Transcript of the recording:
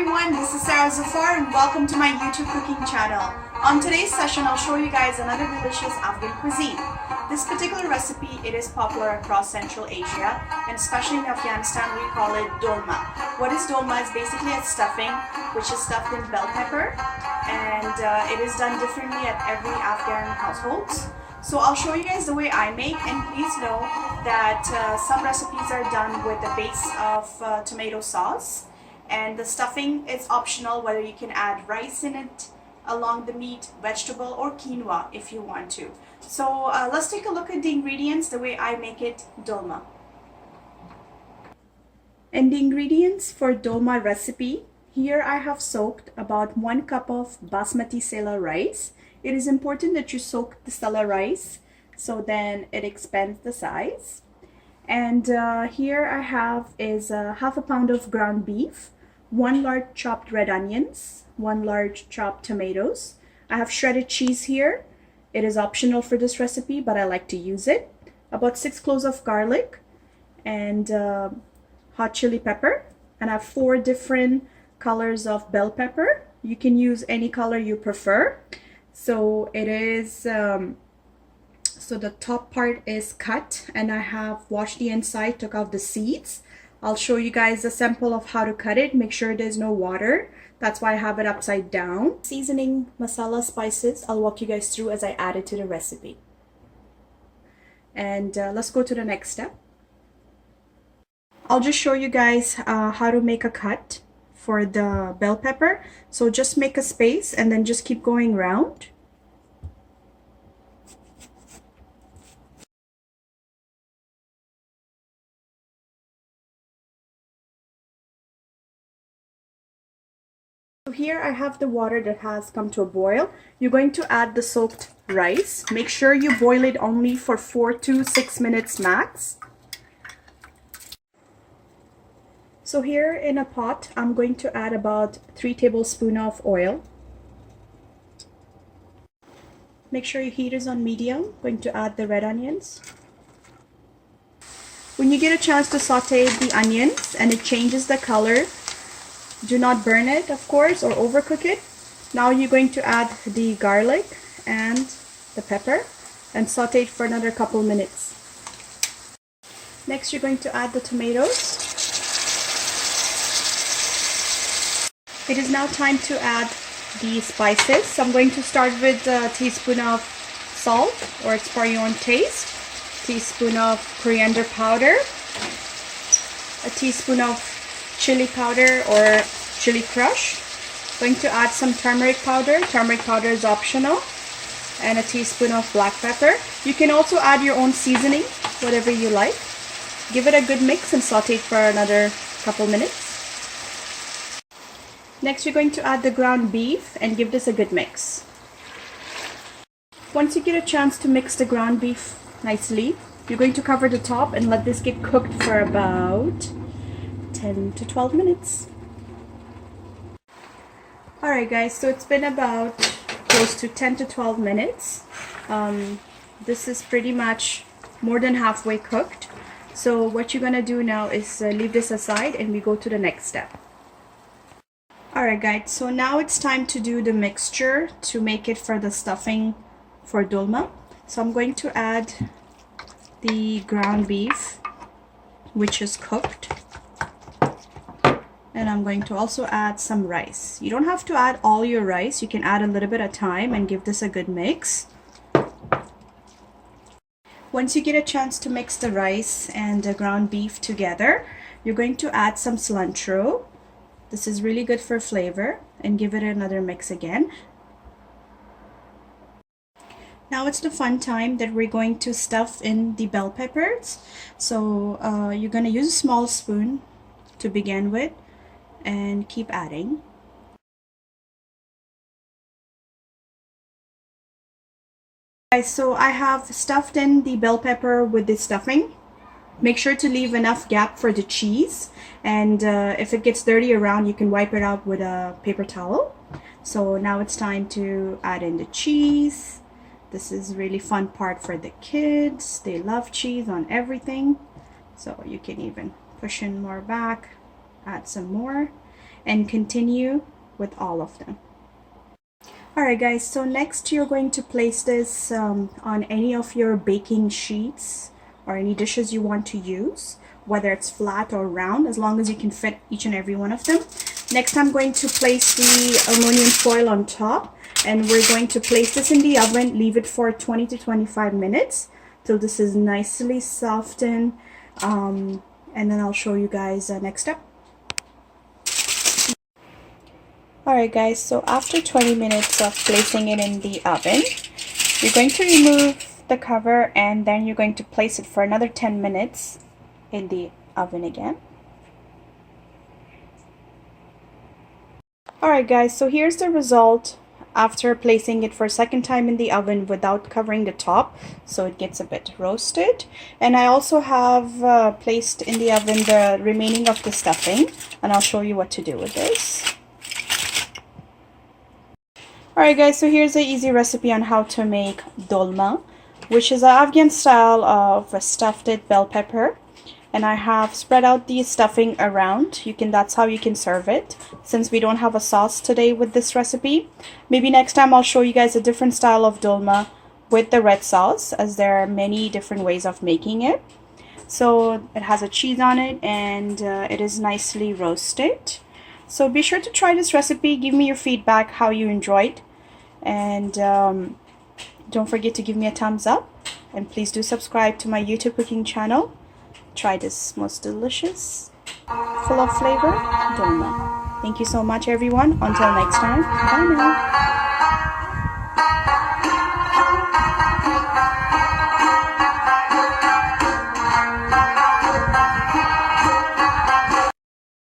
everyone, this is Zafar and welcome to my YouTube cooking channel. On today's session, I'll show you guys another delicious Afghan cuisine. This particular recipe, it is popular across Central Asia and especially in Afghanistan we call it Dolma. What is Dolma? Is basically a stuffing which is stuffed in bell pepper, and it is done differently at every Afghan household. So I'll show you guys the way I make, and please know that some recipes are done with the base of tomato sauce, and the stuffing is optional, whether you can add rice in it along the meat, vegetable, or quinoa if you want to. So let's take a look at the ingredients the way I make it dolma. And the ingredients for dolma recipe, here I have soaked about 1 cup of basmati sela rice. It is important that you soak the sela rice so then it expands the size. And here I have is half a pound of ground beef, 1 large chopped red onions, 1 large chopped tomatoes. I have shredded cheese here. It is optional for this recipe, but I like to use it. About 6 cloves of garlic and hot chili pepper. And I have 4 different colors of bell pepper. You can use any color you prefer. So it is, so the top part is cut and I have washed the inside, took out the seeds. I'll show you guys a sample of how to cut it. Make sure there's no water. That's why I have it upside down. Seasoning, masala, spices, I'll walk you guys through as I add it to the recipe. And let's go to the next step. I'll just show you guys how to make a cut for the bell pepper. So just make a space and then just keep going round. So here I have the water that has come to a boil. You're going to add the soaked rice. Make sure you boil it only for 4 to 6 minutes max. So here in a pot, I'm going to add about 3 tablespoons of oil. Make sure your heat is on medium. Going to add the red onions. When you get a chance to saute the onions and it changes the color, do not burn it, of course, or overcook it. Now you're going to add the garlic and the pepper and saute it for another couple minutes. Next, you're going to add the tomatoes. It is now time to add the spices. So I'm going to start with a teaspoon of salt, or it's for your own taste. Teaspoon of coriander powder. A teaspoon of chili powder or chili crush. Going to add some turmeric powder. Turmeric powder is optional. And a teaspoon of black pepper. You can also add your own seasoning, whatever you like. Give it a good mix and saute it for another couple minutes. Next, you're going to add the ground beef and give this a good mix. Once you get a chance to mix the ground beef nicely, you're going to cover the top and let this get cooked for about 10 to 12 minutes. Alright guys, so it's been about close to 10 to 12 minutes. This is pretty much more than halfway cooked. So what you're going to do now is leave this aside and we go to the next step. Alright guys, so now it's time to do the mixture to make it for the stuffing for dolma. So I'm going to add the ground beef, which is cooked. And I'm going to also add some rice. You don't have to add all your rice. You can add a little bit at a time and give this a good mix. Once you get a chance to mix the rice and the ground beef together, you're going to add some cilantro. This is really good for flavor, and give it another mix again. Now it's the fun time that we're going to stuff in the bell peppers. So you're going to use a small spoon to begin with and keep adding. Guys, so I have stuffed in the bell pepper with the stuffing. Make sure to leave enough gap for the cheese, and if it gets dirty around, you can wipe it out with a paper towel. So now it's time to add in the cheese. This is really fun part for the kids. They love cheese on everything. So you can even push in more back, add some more. and continue with all of them. Alright guys, so next you're going to place this on any of your baking sheets or any dishes you want to use, whether it's flat or round, as long as you can fit each and every one of them. Next, I'm going to place the aluminum foil on top, and we're going to place this in the oven, leave it for 20 to 25 minutes till this is nicely softened, and then I'll show you guys next step. Alright guys, so after 20 minutes of placing it in the oven, you're going to remove the cover, and then you're going to place it for another 10 minutes in the oven again. Alright guys, so here's the result after placing it for a second time in the oven without covering the top, so it gets a bit roasted. And I also have placed in the oven the remaining of the stuffing, and I'll show you what to do with this. Alright guys, so here's an easy recipe on how to make dolma, which is an Afghan style of a stuffed bell pepper. And I have spread out the stuffing around. That's how you can serve it, since we don't have a sauce today with this recipe. Maybe next time I'll show you guys a different style of dolma with the red sauce, as there are many different ways of making it. So it has a cheese on it, and it is nicely roasted. So be sure to try this recipe. Give me your feedback, how you enjoyed, and don't forget to give me a thumbs up, and please do subscribe to my YouTube cooking channel. Try this most delicious, full of flavor dolma. Thank you so much everyone. Until next time, bye now.